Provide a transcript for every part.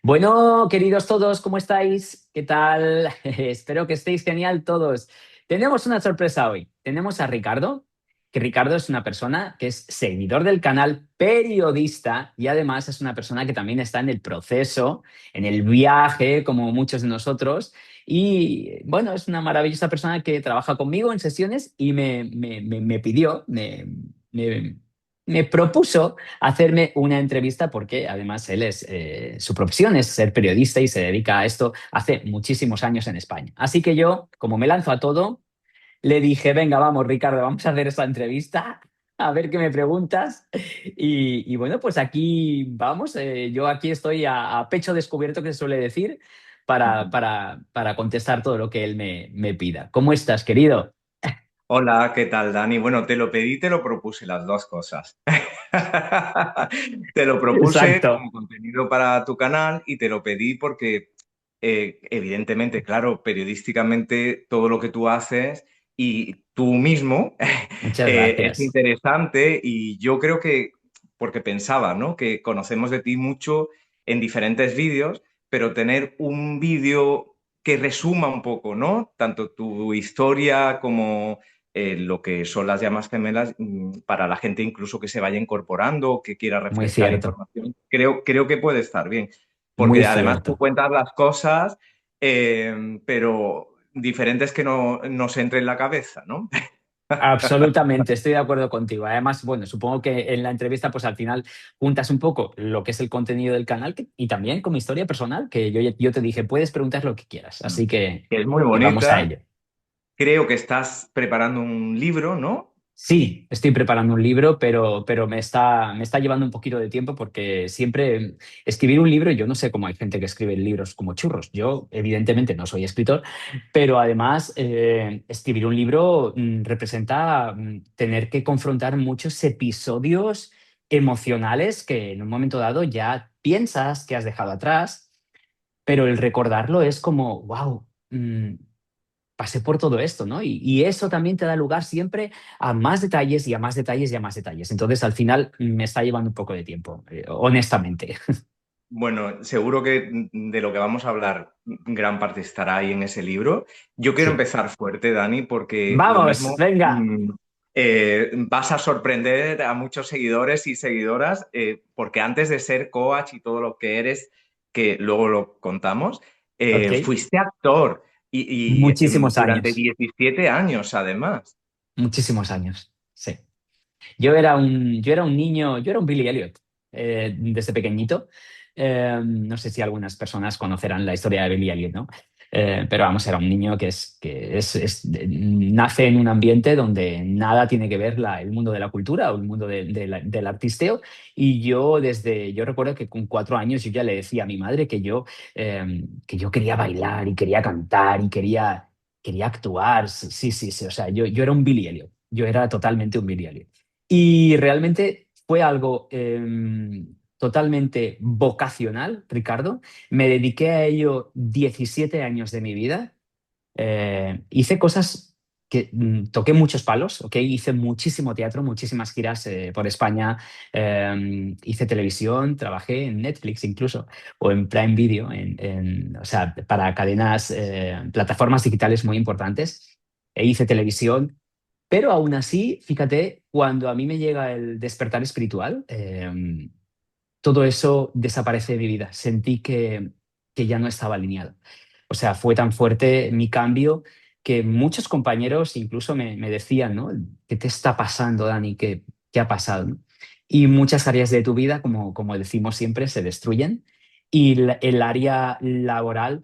Bueno, queridos todos, ¿cómo estáis? ¿Qué tal? Espero que estéis genial todos. Tenemos una sorpresa hoy. Tenemos a Ricardo, que Ricardo es una persona que es seguidor del canal, periodista y además es una persona que también está en el proceso, en el viaje, como muchos de nosotros. Y bueno, es una maravillosa persona que trabaja conmigo en sesiones y me pidió, me me propuso hacerme una entrevista porque además su profesión es ser periodista y se dedica a esto hace muchísimos años en España. Así que yo, como me lanzo a todo, le dije, venga, vamos, Ricardo, vamos a hacer esta entrevista, a ver qué me preguntas. Y bueno, pues aquí vamos, yo aquí estoy a pecho descubierto, que se suele decir, para contestar todo lo que él me pida. ¿Cómo estás, querido? Hola, ¿qué tal, Dani? Bueno, te lo pedí, te lo propuse las dos cosas. Te lo propuse Exacto. como contenido para tu canal y te lo pedí porque, evidentemente, claro, periodísticamente todo lo que tú haces y tú mismo Muchas es gracias. interesante y yo creo que, porque pensaba, ¿no? Que conocemos de ti mucho en diferentes vídeos, pero tener un vídeo que resuma un poco, ¿no? Tanto tu historia como lo que son las llamas gemelas, para la gente incluso que se vaya incorporando o que quiera Muy refrescar cierto, información, creo que puede estar bien, muy porque además tú cierto. cuentas las cosas, pero diferentes que no nos entre en la cabeza, ¿no? Absolutamente, estoy de acuerdo contigo. Además, bueno, supongo que en la entrevista, pues al final juntas un poco lo que es el contenido del canal y también con mi historia personal, que yo te dije, puedes preguntar lo que quieras. Así Que es muy que vamos a bonita. ello. Creo que estás preparando un libro, ¿no? Sí, estoy preparando un libro, pero me está llevando un poquito de tiempo porque siempre escribir un libro, yo no sé cómo hay gente que escribe libros como churros. Yo, evidentemente, no soy escritor, pero además escribir un libro representa tener que confrontar muchos episodios emocionales que en un momento dado ya piensas que has dejado atrás, pero el recordarlo es como, wow, pasé por todo esto, ¿no? Y eso también te da lugar siempre a más detalles y a más detalles y a más detalles. Entonces, al final, me está llevando un poco de tiempo, honestamente. Bueno, seguro que de lo que vamos a hablar, gran parte estará ahí en ese libro. Yo quiero Sí. empezar fuerte, Dani, porque lo Vamos, mismo venga. vas a sorprender a muchos seguidores y seguidoras, porque antes de ser coach y todo lo que eres, que luego lo contamos, Ok. fuiste actor Muchísimos durante años. 17 años, además. Muchísimos años. Sí. Yo era un niño, yo era un Billy Elliot desde pequeñito. No sé si algunas personas conocerán la historia de Billy Elliot, ¿no? Pero vamos, era un niño nace en un ambiente donde nada tiene que ver el mundo de la cultura o el mundo del artisteo. Y yo recuerdo que con 4 años yo ya le decía a mi madre que yo quería bailar y quería cantar y quería actuar. Sí, sí, sí, sí. O sea, yo era un Billy Elliot. Yo era totalmente un Billy Elliot. Y realmente fue algo totalmente vocacional, Ricardo. Me dediqué a ello 17 años de mi vida. Hice cosas que toqué muchos palos, ¿ok? Hice muchísimo teatro, muchísimas giras por España. Hice televisión, trabajé en Netflix incluso, o en Prime Video, o sea, para cadenas, plataformas digitales muy importantes. E hice televisión, pero aún así, fíjate, cuando a mí me llega el despertar espiritual, todo eso desaparece de mi vida. Sentí que ya no estaba alineado. O sea, fue tan fuerte mi cambio que muchos compañeros incluso me decían, ¿no? ¿Qué te está pasando, Dani? ¿Qué ha pasado? ¿No? Y muchas áreas de tu vida, como decimos siempre, se destruyen. Y el área laboral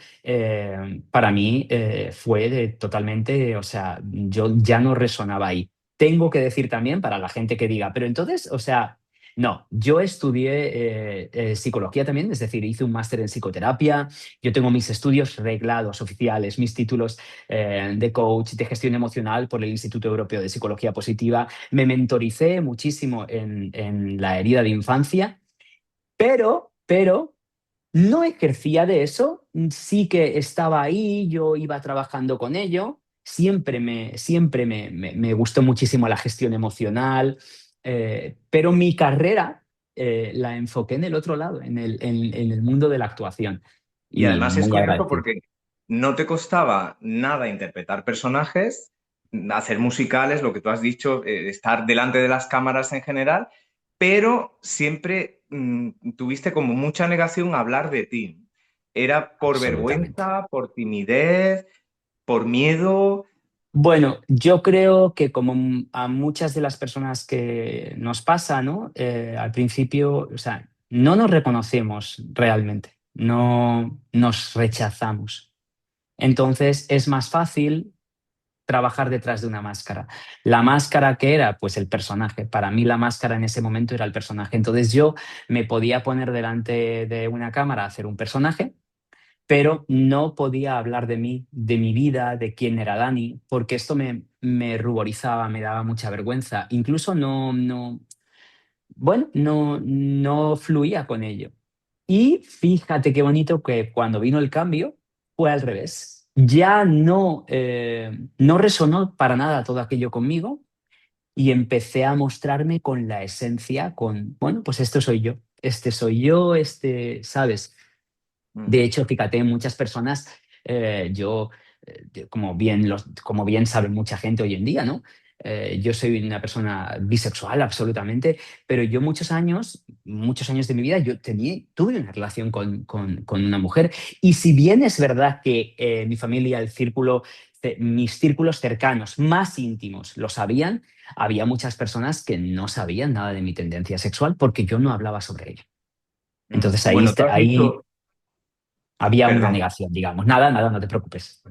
para mí fue totalmente, o sea, yo ya no resonaba ahí. Tengo que decir también para la gente que diga, pero entonces, o sea, no, yo estudié psicología también, es decir, hice un máster en psicoterapia, yo tengo mis estudios reglados, oficiales, mis títulos de coach, de gestión emocional por el Instituto Europeo de Psicología Positiva, me mentoricé muchísimo en la herida de infancia, pero no ejercía de eso, sí que estaba ahí, yo iba trabajando con ello, siempre me gustó muchísimo la gestión emocional, pero mi carrera la enfoqué en el otro lado, en el mundo de la actuación. Y Y además es muy curioso agradecido. porque no te costaba nada interpretar personajes, hacer musicales, lo que tú has dicho, estar delante de las cámaras en general, pero siempre tuviste como mucha negación a hablar de ti. ¿Era por Absolutamente. vergüenza, por timidez, por miedo? Bueno, yo creo que como a muchas de las personas que nos pasa, ¿no? Al principio, o sea, no nos reconocemos realmente, no nos rechazamos. Entonces es más fácil trabajar detrás de una máscara. La máscara que era, pues el personaje. Para mí la máscara en ese momento era el personaje. Entonces yo me podía poner delante de una cámara a hacer un personaje, pero no podía hablar de mí, de mi vida, de quién era Dani, porque esto me ruborizaba, me daba mucha vergüenza. Incluso bueno, no fluía con ello. Y fíjate qué bonito que cuando vino el cambio fue al revés. Ya no resonó para nada todo aquello conmigo y empecé a mostrarme con la esencia, bueno, pues esto soy yo, ¿sabes? Mm. De hecho, fíjate, muchas personas, yo, como bien sabe mucha gente hoy en día, ¿no? Yo soy una persona bisexual absolutamente, pero yo muchos años de mi vida, tuve una relación con una mujer. Y si bien es verdad que mi familia, mis círculos cercanos, más íntimos, lo sabían, había muchas personas que no sabían nada de mi tendencia sexual porque yo no hablaba sobre ello. Entonces Bueno, tú has ahí dicho, había una perdón. negación, digamos. Nada, nada, no te preocupes.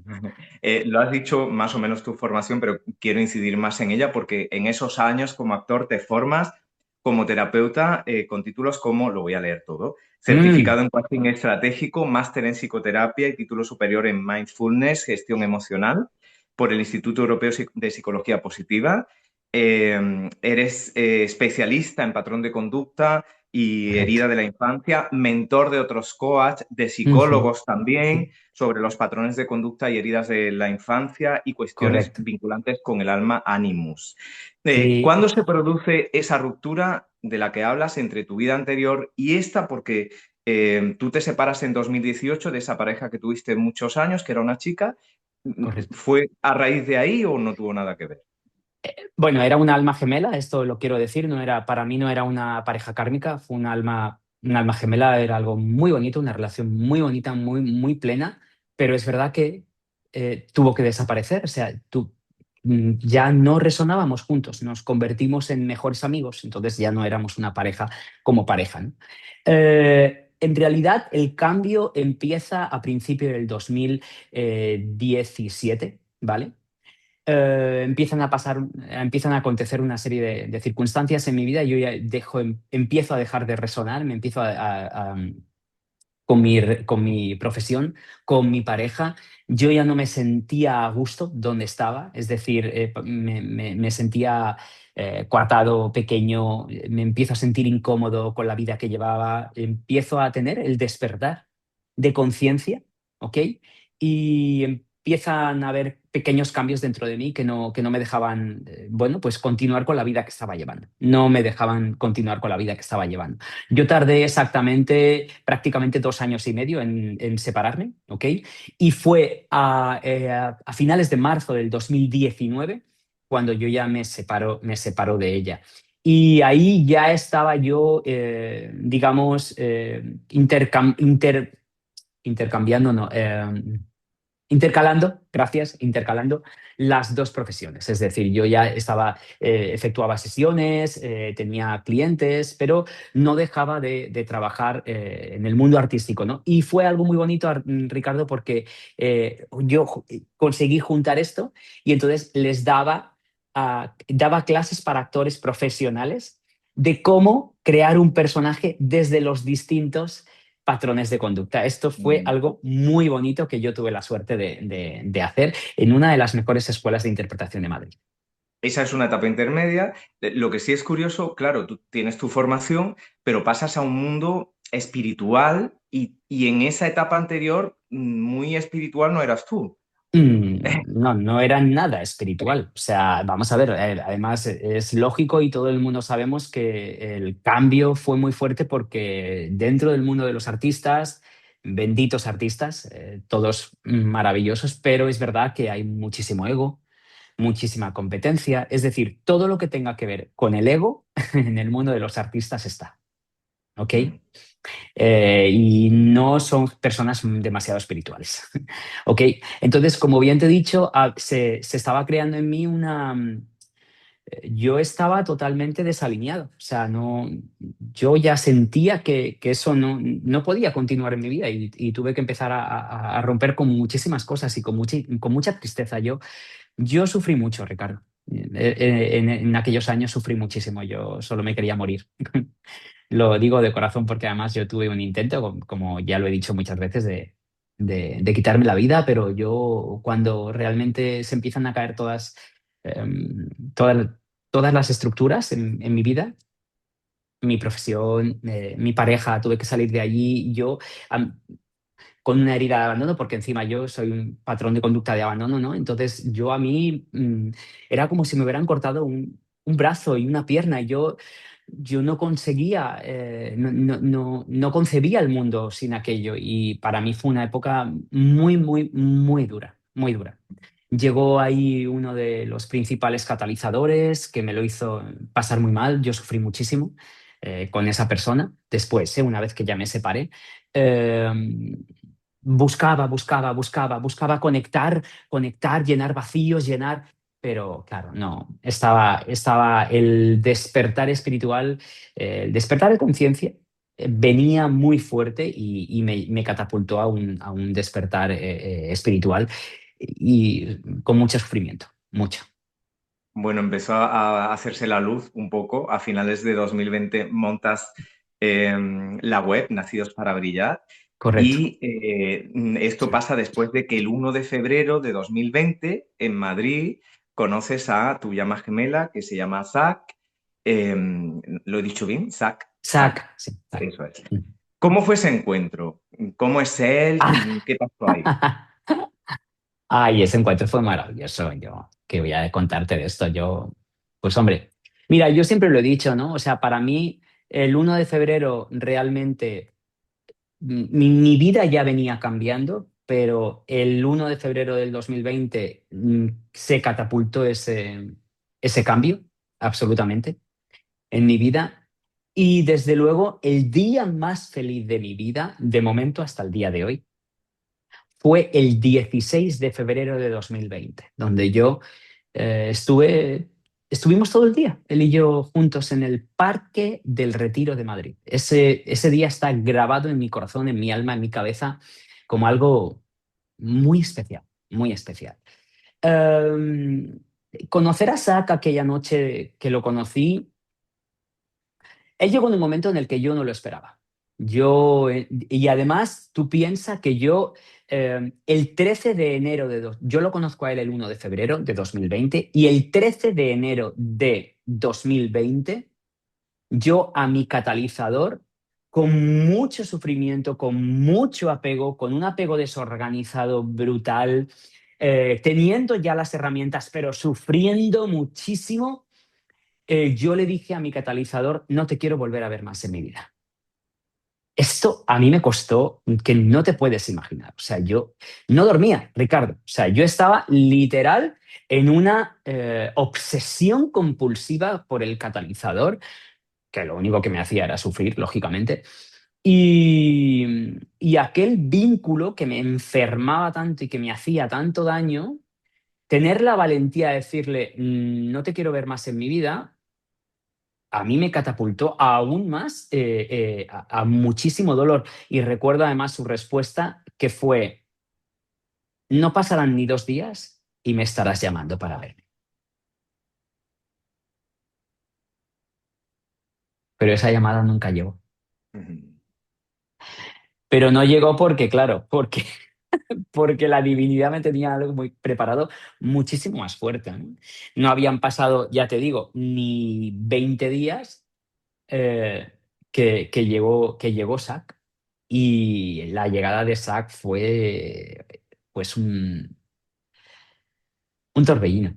Lo has dicho más o menos tu formación, pero quiero incidir más en ella porque en esos años como actor te formas como terapeuta con títulos como, lo voy a leer todo, Mm, certificado en coaching estratégico, máster en psicoterapia y título superior en mindfulness, gestión emocional por el Instituto Europeo de Psicología Positiva. Eres especialista en patrón de conducta y correcto. herida de la infancia, mentor de otros coach, de Ujú, psicólogos también sobre los patrones de conducta y heridas de la infancia y cuestiones correcto. vinculantes con el alma animus. Sí, ¿Cuándo se produce esa ruptura de la que hablas entre tu vida anterior y esta? Porque tú te separas en 2018 de esa pareja que tuviste muchos años, que era una chica. correcto. ¿Fue a raíz de ahí o no tuvo nada que ver? Bueno, era una alma gemela, esto lo quiero decir, para mí no era una pareja kármica, fue un alma gemela, era algo muy bonito, una relación muy bonita, muy plena, pero es verdad que tuvo que desaparecer, o sea, ya no resonábamos juntos, nos convertimos en mejores amigos, entonces ya no éramos una pareja como pareja, ¿no? En realidad, el cambio empieza a principios del 2017, ¿vale? Empiezan a acontecer una serie de circunstancias en mi vida. Yo ya empiezo a dejar de resonar, me empiezo con mi profesión, con mi pareja. Yo ya no me sentía a gusto donde estaba, es decir, me sentía coartado, pequeño, me empiezo a sentir incómodo con la vida que llevaba, empiezo a tener el despertar de conciencia, ¿ok? Y empiezan a haber pequeños cambios dentro de mí que no me dejaban, bueno, pues continuar con la vida que estaba llevando. No me dejaban continuar con la vida que estaba llevando. Yo tardé prácticamente 2 años y medio en separarme, ¿ok? Y fue a finales de marzo del 2019 cuando yo ya me separo de ella. Y ahí ya estaba yo, digamos, intercambiando, no, intercalando las dos profesiones. Es decir, yo ya efectuaba sesiones, tenía clientes, pero no dejaba de trabajar en el mundo artístico, ¿no? Y fue algo muy bonito, Ricardo, porque conseguí juntar esto y entonces daba clases para actores profesionales de cómo crear un personaje desde los distintos patrones de conducta. Esto fue Mm. algo muy bonito que yo tuve la suerte de hacer en una de las mejores escuelas de interpretación de Madrid. Esa es una etapa intermedia. Lo que sí es curioso, claro, tú tienes tu formación, pero pasas a un mundo espiritual y en esa etapa anterior, muy espiritual no eras tú. No, no era nada espiritual. O sea, vamos a ver, además es lógico y todo el mundo sabemos que el cambio fue muy fuerte porque dentro del mundo de los artistas, benditos artistas, todos maravillosos, pero es verdad que hay muchísimo ego, muchísima competencia. Es decir, todo lo que tenga que ver con el ego en el mundo de los artistas está. ¿Ok? Mm. Y no son personas demasiado espirituales. ¿Ok? Entonces, como bien te he dicho, se estaba creando en mí yo estaba totalmente desalineado. O sea, no, yo ya sentía que eso no podía continuar en mi vida y tuve que empezar a romper con muchísimas cosas y con mucha tristeza. Yo sufrí mucho, Ricardo. En aquellos años sufrí muchísimo. Yo solo me quería morir. Lo digo de corazón porque además yo tuve un intento, como ya lo he dicho muchas veces, de quitarme la vida, pero yo cuando realmente se empiezan a caer todas, todas las estructuras en mi vida, mi profesión, mi pareja, tuve que salir de allí, am- con una herida de abandono, porque encima yo soy un patrón de conducta de abandono, ¿no? Entonces yo a mí era como si me hubieran cortado un brazo y una pierna. Yo no conseguía, no concebía el mundo sin aquello y para mí fue una época muy, muy, muy dura, muy dura. Llegó ahí uno de los principales catalizadores que me lo hizo pasar muy mal. Yo sufrí muchísimo con esa persona. Después, una vez que ya me separé, eh, buscaba conectar, llenar vacíos, pero claro, no, estaba el despertar espiritual, el despertar de conciencia. Venía muy fuerte y me catapultó a un despertar espiritual y con mucho sufrimiento, mucho. Bueno, empezó a hacerse la luz un poco. A finales de 2020 montas la web Nacidos para Brillar Correcto. y esto pasa después de que el 1 de febrero de 2020 en Madrid conoces a tu llama gemela que se llama Zac. ¿Lo he dicho bien? Zac. Zac. Sí, Zac. Eso es. ¿Cómo fue ese encuentro? ¿Cómo es él? ¿Qué pasó ahí? Ay, ese encuentro fue maravilloso. Yo, que voy a contarte de esto. Pues hombre, mira, yo siempre lo he dicho, ¿no? O sea, para mí, el 1 de febrero realmente mi vida ya venía cambiando, pero el 1 de febrero del 2020 se catapultó ese cambio, absolutamente, en mi vida. Y desde luego, el día más feliz de mi vida, de momento hasta el día de hoy, fue el 16 de febrero de 2020, donde estuvimos todo el día, él y yo juntos en el Parque del Retiro de Madrid. Ese día está grabado en mi corazón, en mi alma, en mi cabeza, como algo muy especial, muy especial. Um, Conocer a Sack aquella noche que lo conocí, él llegó en un momento en el que yo no lo esperaba. Y además, tú piensas que el 13 de enero yo lo conozco a él el 1 de febrero de 2020 y el 13 de enero de 2020, yo a mi catalizador, con mucho sufrimiento, con mucho apego, con un apego desorganizado brutal, teniendo ya las herramientas, pero sufriendo muchísimo, yo le dije a mi catalizador, no te quiero volver a ver más en mi vida. Esto a mí me costó que no te puedes imaginar. O sea, yo no dormía, Ricardo. O sea, yo estaba literal en una obsesión compulsiva por el catalizador, que lo único que me hacía era sufrir, lógicamente. Y aquel vínculo que me enfermaba tanto y que me hacía tanto daño, tener la valentía de decirle, no te quiero ver más en mi vida, a mí me catapultó aún más a muchísimo dolor. Y recuerdo además su respuesta que fue, no pasarán ni 2 días y me estarás llamando para verme. Pero esa llamada nunca llegó. Ujú. Pero no llegó porque, claro, porque la divinidad me tenía algo muy preparado muchísimo más fuerte. No habían pasado, ya te digo, ni 20 días eh, que llegó Sack y la llegada de Sack fue pues Un torbellino.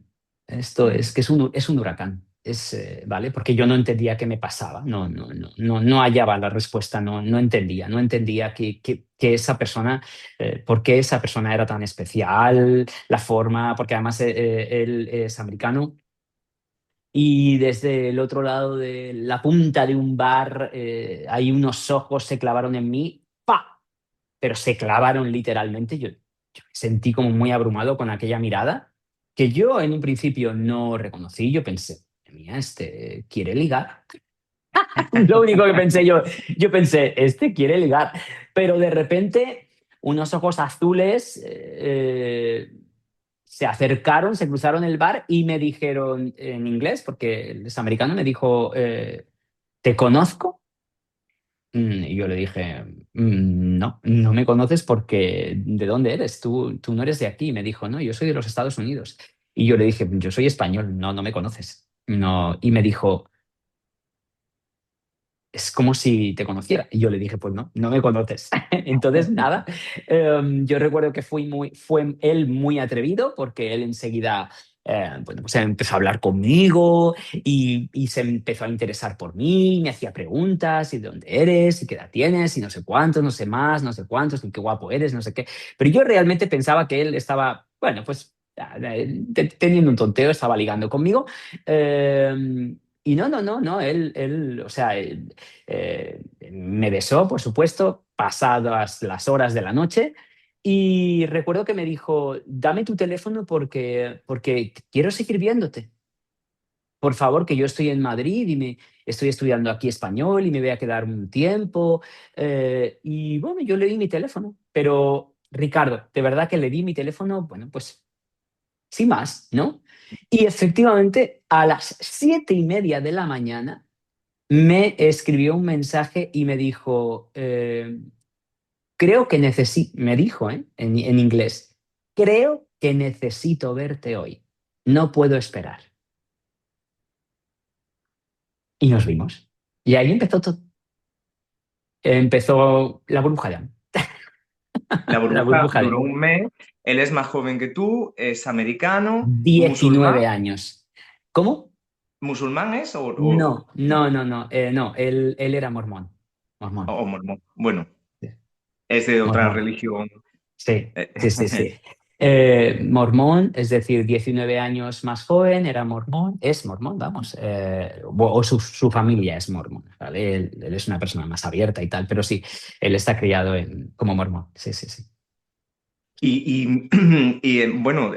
Esto es que es un huracán. ¿Vale? Porque yo no entendía qué me pasaba, no hallaba la respuesta, no entendía que esa persona, por qué esa persona era tan especial, la forma, porque además él es americano y desde el otro lado de la punta de un bar, hay unos ojos se clavaron en mí, ¡pa! Pero se clavaron literalmente. Yo me sentí como muy abrumado con aquella mirada que yo en un principio no reconocí. Yo pensé, mía, este quiere ligar. Lo único que pensé yo pensé, este quiere ligar. Pero de repente, unos ojos azules se acercaron, se cruzaron el bar y me dijeron en inglés, porque él es americano, me dijo, ¿te conozco? Y yo le dije, no, no me conoces porque ¿de dónde eres? Tú no eres de aquí. Y me dijo, no, yo soy de los Estados Unidos. Y yo le dije, yo soy español, no, no me conoces. No. Y me dijo, es como si te conociera. Y yo le dije, pues no, no me conoces. Entonces, nada, yo recuerdo que fue él muy atrevido porque él enseguida, bueno, pues empezó a hablar conmigo y se empezó a interesar por mí, me hacía preguntas, y de dónde eres, y qué edad tienes, y no sé cuántos, no sé más, no sé cuántos, y qué guapo eres, no sé qué. Pero yo realmente pensaba que él estaba, bueno, pues teniendo un tonteo, estaba ligando conmigo. Y no, o sea, me besó, por supuesto, pasadas las horas de la noche. Y recuerdo que me dijo, dame tu teléfono porque quiero seguir viéndote. Por favor, que yo estoy en Madrid y me estoy estudiando aquí español y me voy a quedar un tiempo. Y bueno, yo le di mi teléfono. Pero, Ricardo, de verdad que le di mi teléfono, bueno, pues sin más, ¿no? Y efectivamente, a las 7:30 de la mañana, me escribió un mensaje y me dijo, creo que necesito, me dijo, en inglés, creo que necesito verte hoy. No puedo esperar. Y nos vimos. Y ahí empezó todo. Empezó la burbuja de amor. La La burbuja burbuja de duró amor. un mes, él es más joven que tú, es americano, 19 musulmán. años. ¿Cómo? ¿Musulmán es No, no? no, él era mormón. O Mormón. mormón. Bueno, Sí, es de otra mormón. religión. Sí, Eh, sí. Mormón, es decir, 19 años más joven, era mormón, es mormón, vamos, o su familia es mormón, ¿vale? Él es una persona más abierta y tal, pero sí, él está criado como mormón, sí, sí, sí. Bueno,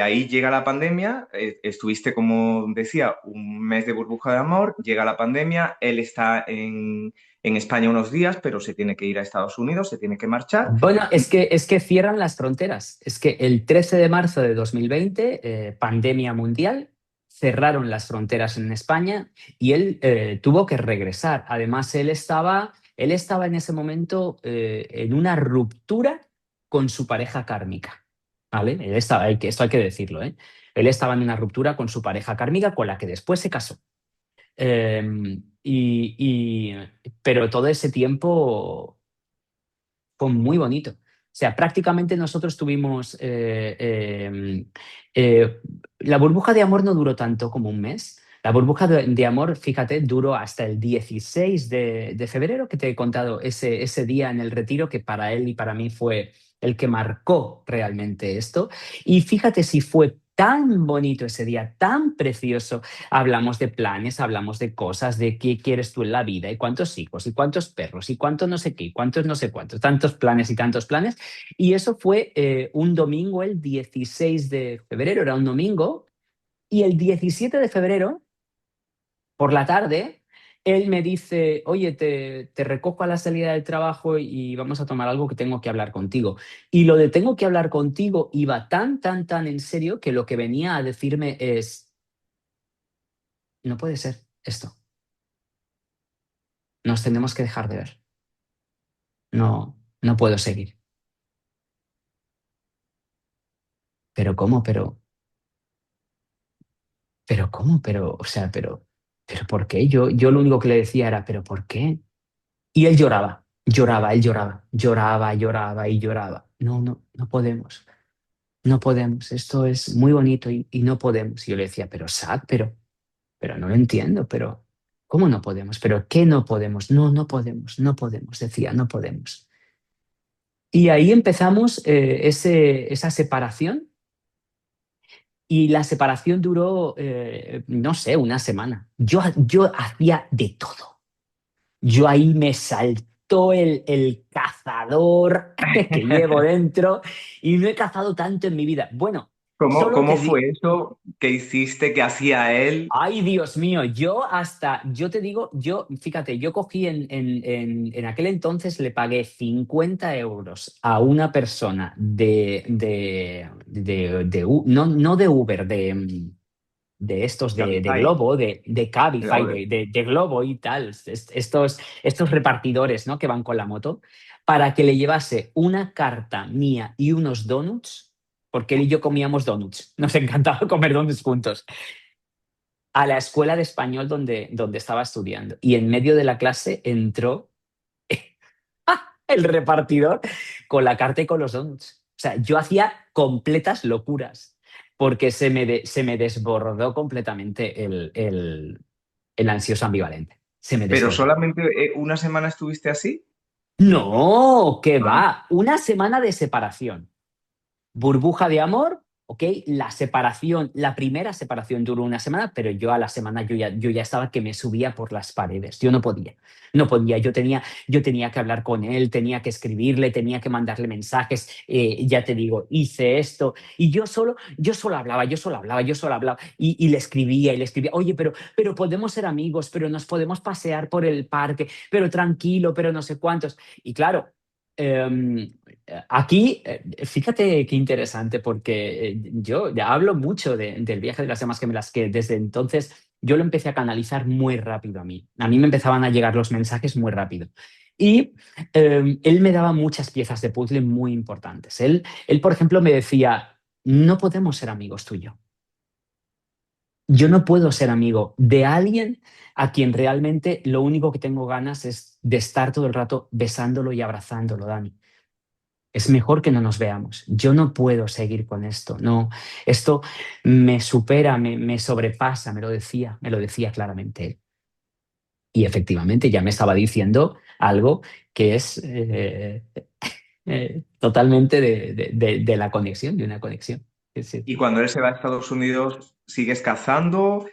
ahí llega la pandemia, estuviste, como decía, un mes de burbuja de amor, llega la pandemia, él está en España unos días, pero se tiene que ir a Estados Unidos, se tiene que marchar. Bueno, es que cierran las fronteras. Es que el 13 de marzo de 2020, pandemia mundial, cerraron las fronteras en España y él tuvo que regresar. Además, él estaba en ese momento en una ruptura con su pareja kármica. ¿Vale? Esto hay que decirlo, ¿eh? Él estaba en una ruptura con su pareja kármica con la que después se casó. Eh, pero todo ese tiempo fue muy bonito. O sea, prácticamente nosotros tuvimos... la burbuja de amor no duró tanto como un mes. La burbuja de amor, fíjate, duró hasta el 16 de febrero, que te he contado ese día en el retiro, que para él y para mí fue el que marcó realmente esto. Y fíjate si fue tan bonito ese día, tan precioso. Hablamos de planes, hablamos de cosas, de qué quieres tú en la vida, y cuántos hijos, y cuántos perros, y cuántos no sé qué, y cuántos no sé cuántos, tantos planes y tantos planes. Y eso fue un domingo, el 16 de febrero, era un domingo, y el 17 de febrero, por la tarde, él me dice, oye, te recojo a la salida del trabajo y vamos a tomar algo que tengo que hablar contigo. Y lo de tengo que hablar contigo iba tan en serio que lo que venía a decirme es, no puede ser esto. Nos tenemos que dejar de ver. No, no puedo seguir. Pero ¿cómo? Pero ¿cómo? O sea, pero ¿por qué? Yo lo único que le decía era, ¿pero por qué? Y él lloraba, él lloraba y lloraba. No, no podemos. no podemos, esto es muy bonito y no podemos. Y yo le decía, pero Sad, pero no lo entiendo, pero ¿cómo no podemos? ¿Pero qué no podemos? No, no podemos, no podemos, decía, no podemos. Y ahí empezamos esa separación y la separación duró, no sé, una semana. Yo hacía de todo. Yo ahí me saltó el cazador que llevo dentro y no he cazado tanto en mi vida. Bueno, solo Cómo te fue di, eso que hiciste, que hacía él? ay, Dios mío, yo te digo, fíjate, yo cogí en aquel entonces le pagué 50 euros a una persona no de Uber, de estos de Cabify. Globo, de Cabify, de Globo y tal, estos repartidores, ¿no? Que van con la moto, para que le llevase una carta mía y unos donuts, porque él y yo comíamos donuts, nos encantaba comer donuts juntos, a la escuela de español donde estaba estudiando. Y en medio de la clase entró el repartidor con la carta y con los donuts. O sea, yo hacía completas locuras porque se me desbordó completamente el ansioso ambivalente. Se me ¿Pero desbordó. solamente una semana estuviste así? No, ¿qué Ah, va? Una semana de separación. Burbuja de amor, ¿ok? La separación, la primera separación duró una semana, pero yo a la semana yo ya estaba que me subía por las paredes. Yo no podía, no podía. Yo tenía que hablar con él, tenía que escribirle, tenía que mandarle mensajes. Ya te digo, hice esto y yo solo hablaba, yo solo hablaba, yo solo hablaba y y le escribía, oye, pero podemos ser amigos, pero nos podemos pasear por el parque, pero tranquilo, pero no sé cuántos. Y claro, eh, aquí, fíjate qué interesante, porque yo ya hablo mucho del viaje de las llamas gemelas, que desde entonces yo lo empecé a canalizar muy rápido a mí. A mí me empezaban a llegar los mensajes muy rápido. Y él me daba muchas piezas de puzzle muy importantes. Él, por ejemplo, me decía, no podemos ser amigos tú y yo. Yo no puedo ser amigo de alguien a quien realmente lo único que tengo ganas es de estar todo el rato besándolo y abrazándolo, Dani. Es mejor que no nos veamos. Yo no puedo seguir con esto. No, esto me supera, me sobrepasa, me lo decía claramente él. Y efectivamente ya me estaba diciendo algo que es totalmente de la conexión, de una conexión. Sí, sí. y cuando él se va a Estados Unidos, ¿sigues cazando?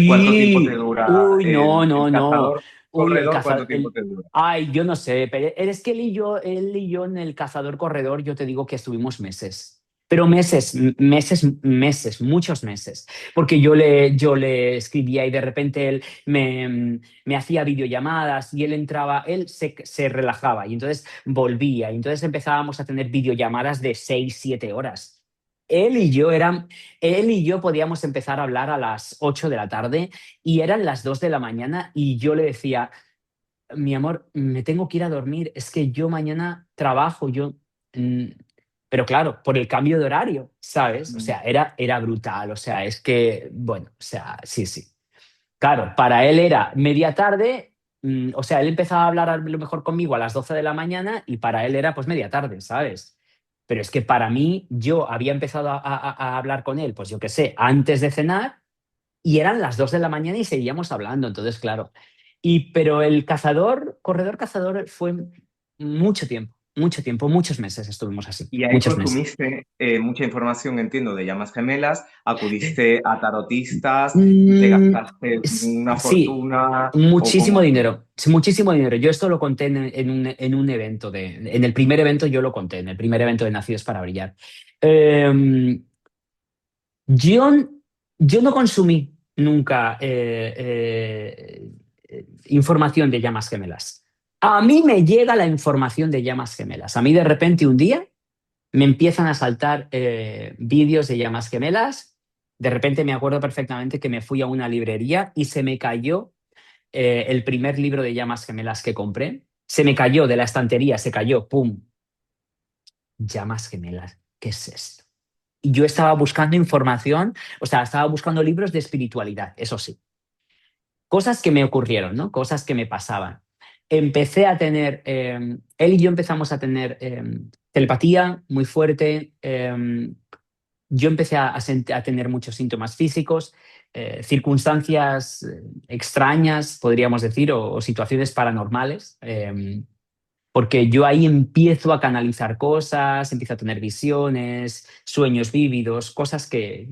¿Cuánto tiempo te Sí, dura uy, no, el no, no. cazador Uy, el corredor? cazador, ¿Cuánto tiempo te dura? ay, yo no sé, pero es que él y yo en el cazador corredor, yo te digo que estuvimos meses. Pero meses, meses, muchos meses. Porque yo le escribía y de repente él me hacía videollamadas y él entraba, se relajaba y entonces volvía. Y entonces empezábamos a tener videollamadas de 6, 7 horas. Él y yo eran Él y yo podíamos empezar a hablar a las 8 de la tarde y eran las 2 de la mañana y yo le decía, mi amor, me tengo que ir a dormir, es que yo mañana trabajo, mm, pero claro, por el cambio de horario, ¿sabes? O Mm. sea, era brutal, o sea, es que, bueno, o sea, sí, sí. Claro, para él era media tarde, o sea, él empezaba a hablar a lo mejor conmigo a las 12 de la mañana y para él era pues media tarde, ¿sabes? Pero es que para mí, yo había empezado a hablar con él, pues yo qué sé, antes de cenar y eran las 2 de la mañana y seguíamos hablando, entonces, claro. Pero el corredor cazador fue mucho tiempo, muchos meses estuvimos así, Y ahí muchos meses. consumiste mucha información, entiendo, de llamas gemelas, acudiste a tarotistas, te Mm, gastaste una sí, fortuna o cómo fue. sí, muchísimo dinero. Yo esto lo conté en un evento en el primer evento yo lo conté, en el primer evento de Nacidos para Brillar. Eh, yo, yo no consumí nunca información de llamas gemelas. A mí me llega la información de llamas gemelas. A mí de repente un día me empiezan a saltar vídeos de llamas gemelas. De repente me acuerdo perfectamente que me fui a una librería y se me cayó el primer libro de llamas gemelas que compré. Se me cayó de la estantería, se cayó, ¡pum! Llamas gemelas, ¿qué es esto? Y yo estaba buscando información, o sea, estaba buscando libros de espiritualidad, eso sí. Cosas que me ocurrieron, ¿no? Cosas que me pasaban. Empecé a tener, él y yo empezamos a tener telepatía muy fuerte. yo empecé a tener muchos síntomas físicos, circunstancias extrañas, podríamos decir, o situaciones paranormales. Porque yo ahí empiezo a canalizar cosas, empiezo a tener visiones, sueños vívidos, cosas que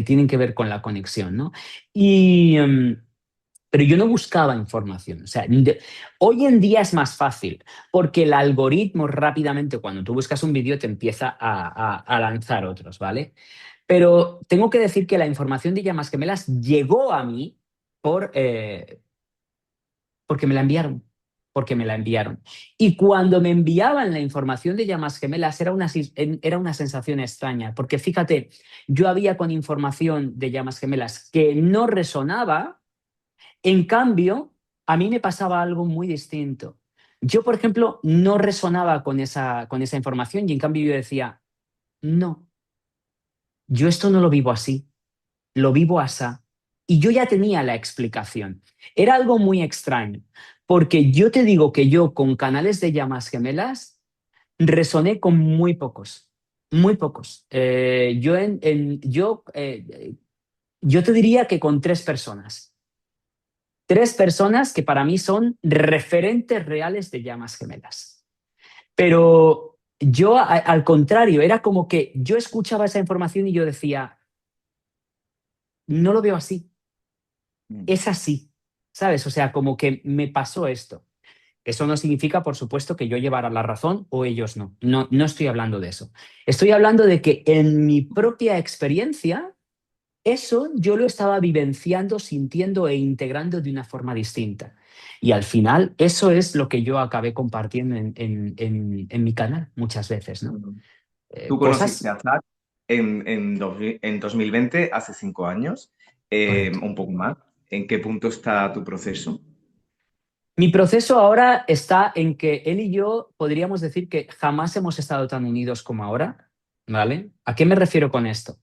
tienen que ver con la conexión, ¿no? Y, pero yo no buscaba información. O sea, hoy en día es más fácil porque el algoritmo rápidamente, cuando tú buscas un vídeo, te empieza a lanzar otros, ¿vale? Pero tengo que decir que la información de llamas gemelas llegó a mí por, porque me la enviaron, porque me la enviaron. Y cuando me enviaban la información de llamas gemelas era una sensación extraña, porque fíjate, yo había con información de llamas gemelas que no resonaba, en cambio, a mí me pasaba algo muy distinto. Yo, por ejemplo, no resonaba con esa información y en cambio yo decía, no, yo esto no lo vivo así, lo vivo asá. Y yo ya tenía la explicación. Era algo muy extraño, porque yo te digo que yo con canales de llamas gemelas resoné con muy pocos, muy pocos. Yo te diría que con tres personas que para mí son referentes reales de llamas gemelas. Pero yo, al contrario, era como que yo escuchaba esa información y yo decía, no lo veo así, Mm. es así, ¿sabes? O sea, como que me pasó esto. Eso no significa, por supuesto, que yo llevara la razón o ellos no. No, no estoy hablando de eso. Estoy hablando de que en mi propia experiencia, eso yo lo estaba vivenciando, sintiendo e integrando de una forma distinta. Y al final, eso es lo que yo acabé compartiendo en mi canal muchas veces, ¿no? Mm. Tú conociste Cosas. a Zach en 2020, hace 5 años, Correcto. un poco más. ¿En qué punto está tu proceso? Mi proceso ahora está en que él y yo podríamos decir que jamás hemos estado tan unidos como ahora, ¿vale? ¿A qué me refiero con esto?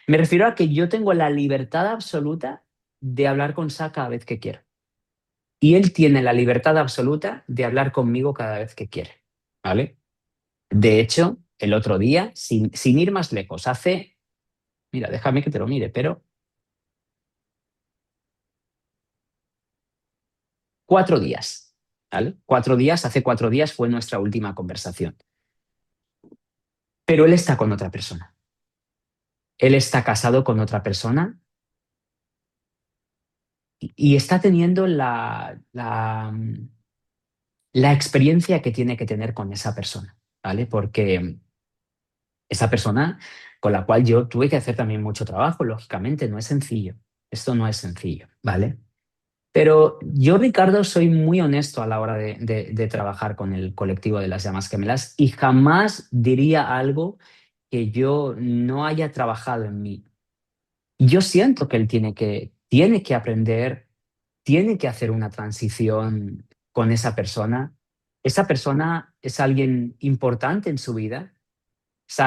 Me refiero a que yo tengo la libertad absoluta de hablar con Sa cada vez que quiero. Y él tiene la libertad absoluta de hablar conmigo cada vez que quiere, ¿vale? De hecho, el otro día, sin ir más lejos, mira, déjame que te lo mire, pero 4 días, ¿vale? Hace 4 días fue nuestra última conversación. Pero él está con otra persona. Él está casado con otra persona y está teniendo la experiencia que tiene que tener con esa persona, ¿vale? Porque esa persona con la cual yo tuve que hacer también mucho trabajo, lógicamente, no es sencillo. Esto no es sencillo, ¿vale? Pero yo, Ricardo, soy muy honesto a la hora de trabajar con el colectivo de las llamas gemelas y jamás diría algo que yo no haya trabajado en mí. Yo siento que él tiene que aprender, tiene que hacer una transición con esa persona. Esa persona es alguien importante en su vida.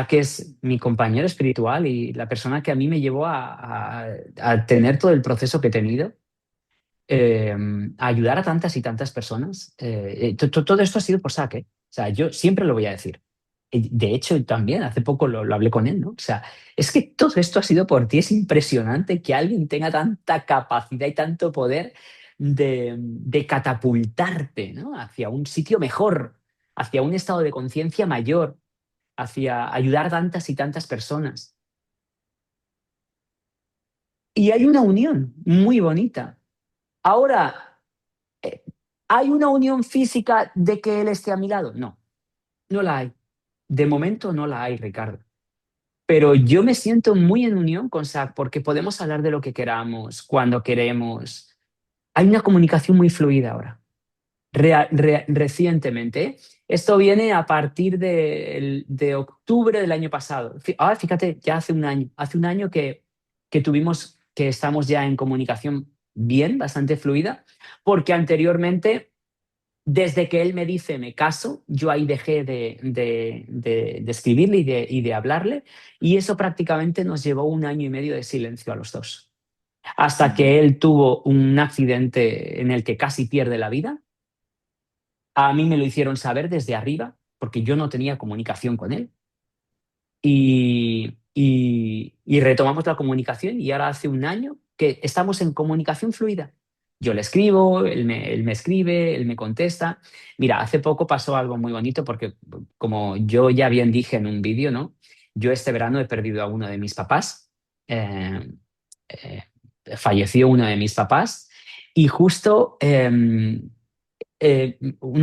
Que es mi compañero espiritual y la persona que a mí me llevó a tener todo el proceso que he tenido, a ayudar a tantas y tantas personas. Todo esto ha sido por Saque. O sea, yo siempre lo voy a decir. De hecho, también hace poco lo hablé con él, ¿no? O sea, es que todo esto ha sido por ti. Es impresionante que alguien tenga tanta capacidad y tanto poder de catapultarte, ¿no? Hacia un sitio mejor, hacia un estado de conciencia mayor, hacia ayudar a tantas y tantas personas. Y hay una unión muy bonita. Ahora, eh, ¿hay una unión física de que él esté a mi lado? No, no la hay. De momento no la hay, Ricardo. Pero yo me siento muy en unión con Zach porque podemos hablar de lo que queramos, cuando queremos. Hay una comunicación muy fluida ahora. Recientemente. Esto viene a partir de octubre del año pasado. Fíjate, ya hace un año que estamos ya en comunicación bien, bastante fluida, porque anteriormente, desde que él me dice me caso, yo ahí dejé de escribirle y de hablarle, y eso prácticamente nos llevó un año y medio de silencio a los dos. Hasta Ujú. que él tuvo un accidente en el que casi pierde la vida. A mí me lo hicieron saber desde arriba, porque yo no tenía comunicación con él. y retomamos la comunicación y ahora hace un año que estamos en comunicación fluida. Yo le escribo, él me escribe, él me contesta. Mira, hace poco pasó algo muy bonito porque, como yo ya bien dije en un vídeo, ¿no? Yo este verano he perdido a uno de mis papás. Eh, eh, Falleció uno de mis papás y justo uno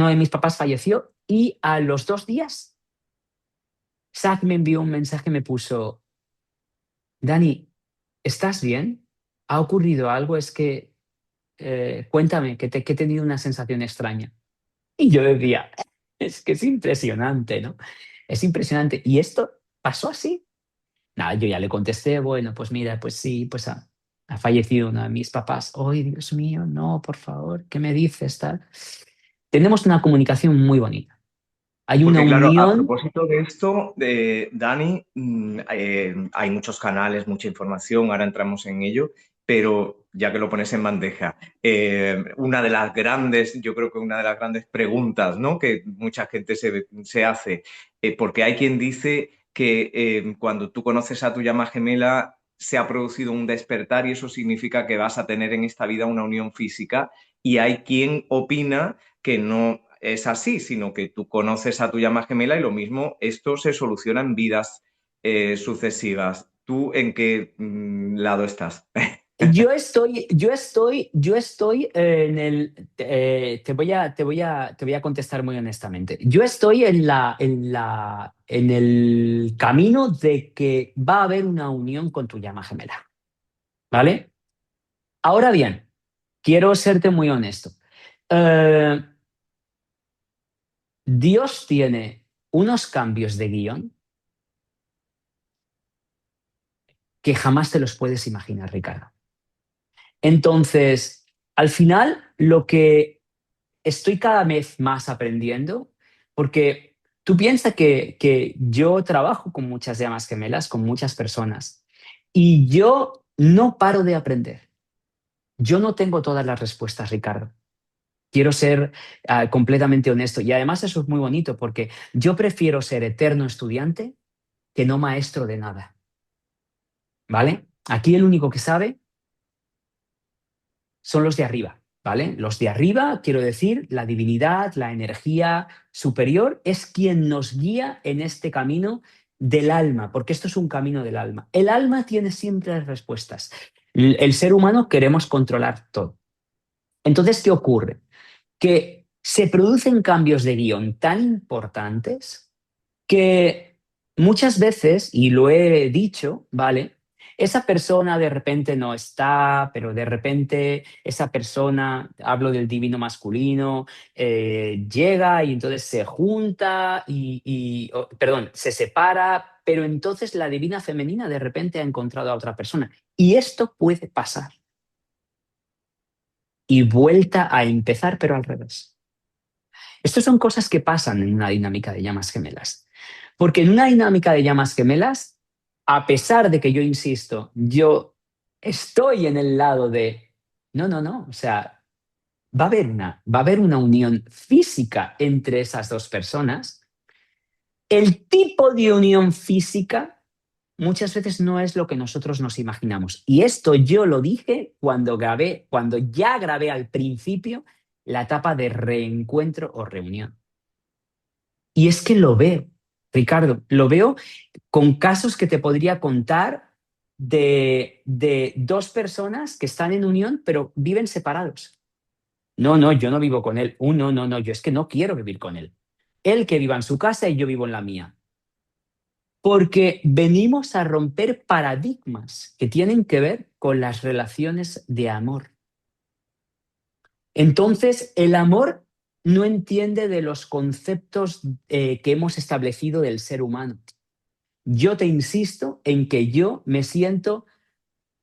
de mis papás falleció y a los 2 días, Zach me envió un mensaje, me puso, Dani, ¿estás bien? ¿Ha ocurrido algo? Es que, cuéntame, que he tenido una sensación extraña. Y yo decía, es que es impresionante, ¿no? Es impresionante. Y esto pasó así. Nada, yo ya le contesté, bueno, pues mira, pues sí, pues ha fallecido uno de mis papás. ¡Ay, Dios mío, no, por favor! ¿Qué me dices, tal? Tenemos una comunicación muy bonita. Hay una Porque claro, a unión. propósito de esto, Dani, hay muchos canales, mucha información, ahora entramos en ello, pero ya que lo pones en bandeja, una de las grandes, yo creo que una de las grandes preguntas, ¿no? Que mucha gente se hace, porque hay quien dice que cuando tú conoces a tu llama gemela se ha producido un despertar y eso significa que vas a tener en esta vida una unión física, y hay quien opina que no es así, sino que tú conoces a tu llama gemela y lo mismo, esto se soluciona en vidas sucesivas. ¿Tú en qué lado estás? Yo estoy en el, te voy a contestar muy honestamente. Yo estoy en el camino de que va a haber una unión con tu llama gemela, ¿vale? Ahora bien, quiero serte muy honesto. Eh, Dios tiene unos cambios de guión que jamás te los puedes imaginar, Ricardo. Entonces, al final, lo que estoy cada vez más aprendiendo, porque tú piensas que yo trabajo con muchas llamas gemelas, con muchas personas, y yo no paro de aprender. Yo no tengo todas las respuestas, Ricardo. Quiero ser completamente honesto. Y además eso es muy bonito porque yo prefiero ser eterno estudiante que no maestro de nada. ¿Vale? Aquí el único que sabe son los de arriba, ¿vale? Los de arriba, quiero decir, la divinidad, la energía superior, es quien nos guía en este camino del alma, porque esto es un camino del alma. El alma tiene siempre las respuestas. El ser humano queremos controlar todo. Entonces, ¿qué ocurre? Que se producen cambios de guión tan importantes que muchas veces, y lo he dicho, ¿vale? Esa persona de repente no está, pero de repente esa persona, hablo del divino masculino, llega y entonces se junta perdón, se separa, pero entonces la divina femenina de repente ha encontrado a otra persona. Y esto puede pasar. Y vuelta a empezar, pero al revés. Estas son cosas que pasan en una dinámica de llamas gemelas. Porque en una dinámica de llamas gemelas, a pesar de que yo insisto, yo estoy en el lado de, no, no, no, o sea, va a haber una unión física entre esas dos personas. El tipo de unión física muchas veces no es lo que nosotros nos imaginamos. Y esto yo lo dije cuando ya grabé al principio la etapa de reencuentro o reunión. Y es que lo veo, Ricardo, lo veo con casos que te podría contar de dos personas que están en unión, pero viven separados. No, no, yo no vivo con él. No, no, no, yo es que no quiero vivir con él. Él que viva en su casa y yo vivo en la mía. Porque venimos a romper paradigmas que tienen que ver con las relaciones de amor. Entonces, el amor no entiende de los conceptos que hemos establecido del ser humano. Yo te insisto en que yo me siento,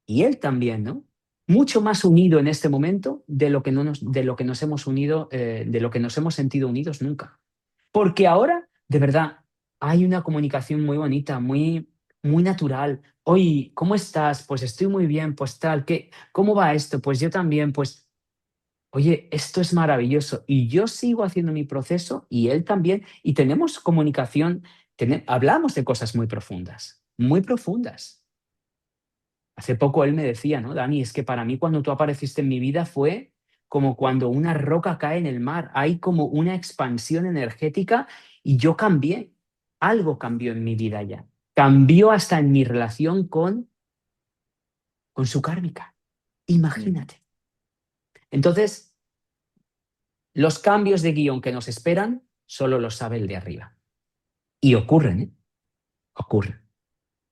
y él también, ¿no? Mucho más unido en este momento de lo que, no nos, de lo que nos hemos unido, de lo que nos hemos sentido unidos nunca. Porque ahora, de verdad, hay una comunicación muy bonita, muy natural. Oye, ¿cómo estás? Pues estoy muy bien, pues tal, ¿qué? ¿Cómo va esto? Pues yo también, pues, oye, esto es maravilloso. Y yo sigo haciendo mi proceso y él también, y tenemos comunicación, hablamos de cosas muy profundas. muy profundas. Hace poco él me decía, ¿no, Dani? Es que para mí cuando tú apareciste en mi vida fue como cuando una roca cae en el mar. Hay como una expansión energética y yo cambié. Algo cambió en mi vida ya. Cambió hasta en mi relación con su kármica. Mm. Imagínate. Entonces, los cambios de guión que nos esperan solo los sabe el de arriba. Y ocurren, ¿eh? Ocurren.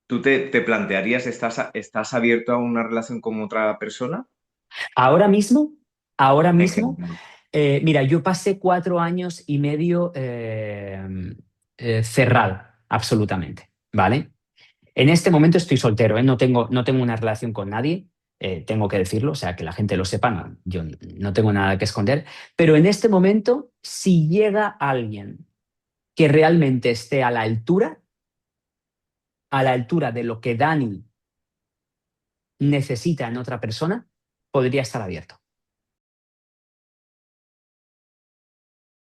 ¿Tú te plantearías, estás abierto a una relación con otra persona? Ahora mismo, ahora En mismo, general. mira, yo pasé 4 años y medio cerrado, absolutamente, ¿vale? En este momento estoy soltero, ¿eh? No tengo una relación con nadie, tengo que decirlo, o sea, que la gente lo sepa, no, yo no tengo nada que esconder, pero en este momento, si llega alguien que realmente esté a la altura de lo que Dani necesita en otra persona, podría estar abierto.